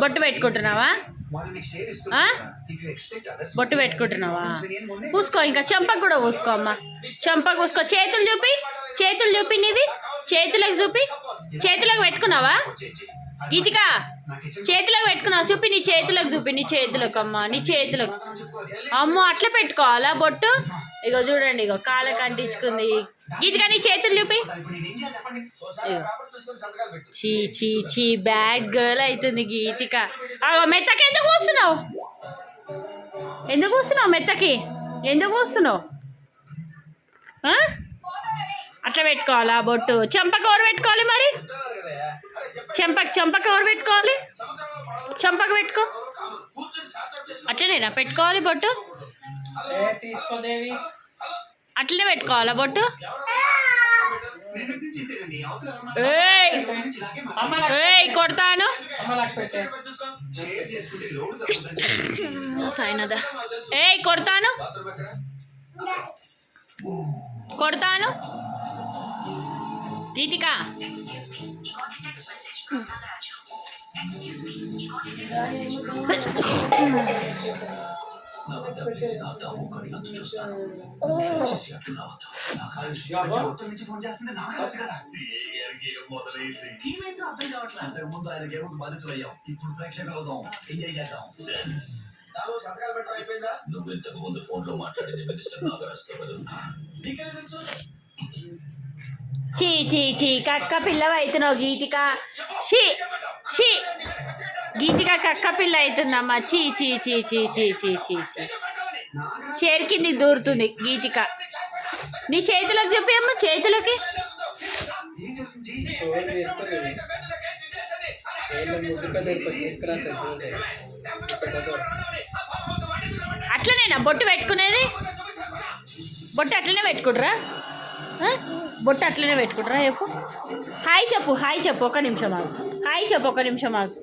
బొట్టు పెట్టుకుంటున్నావా? బొట్టు పెట్టుకుంటున్నావా? పూసుకో, ఇంకా చెంపకు కూడా పూసుకో అమ్మ. చెంపకు పూసుకో. చేతులు చూపి, చేతులు చూపి, నీవి చేతులకు చూపి. చేతులకు పెట్టుకున్నావా గీతిక? చేతులకు పెట్టుకున్నావా? చూపి, నీ చేతులకు చూపి. నీ చేతులకు అమ్మ, నీ చేతులకు. అమ్మో, అట్లా పెట్టుకోవాలా బొట్టు? ఇగో చూడండి, ఇగో కాళ్ళకి అంటించుకుంది. గీతిక, నీ చేతులు చూపి. చీ చీ చీ, బ్యాడ్ గర్ల్ అవుతుంది గీతిక. మెత్తకి ఎందుకు కూస్తున్నావు? ఎందుకు కూస్తున్నావు మెత్తకి? ఎందుకు కూస్తున్నావు? అట్లా పెట్టుకోవాలా బొట్టు? చెంపకి ఎవరు పెట్టుకోవాలి మరి? చెంపకి ఎవరు పెట్టుకోవాలి? చెంపకి పెట్టుకో. అట్లనేనా పెట్టుకోవాలి బొట్టు? అట్లనే పెట్టుకోవాలా బొట్టు? కొడతాను సాయినదా. కొడతాను కొడతాను గీతిక. ముందు ఆయనకేమో బాధితులయ్యాం, ఇప్పుడు ప్రేక్షకులవుదాం, ఎంజాయ్ చేద్దాం. నువ్వు ఇంతకు ముందు ఫోన్ లో మాట్లాడింది మినిస్టర్ నాగరాజుతో కదా? చీ చీ చీ, కక్క పిల్లవ అవుతున్నావు గీతిక. షీ షీ, గీతిక కక్క పిల్ల అవుతుందమ్మా. చీ చీ చీ చీ చీ చీ చీ చీ, చేరికింది దూరుతుంది గీతిక. నీ చేతులకు చెప్పి అమ్మ, చేతులకి. అట్లనేనా బొట్టు పెట్టుకునేది? బొట్టు అట్లనే పెట్టుకుంటారా? బొట్టు అట్లనే పెట్టుకుంటారా? చెప్పు హాయ్ చెప్పు, హాయ్ చెప్పు. ఒక నిమిషం ఆగు, హాయ్ చెప్పు, ఒక నిమిషం ఆగు.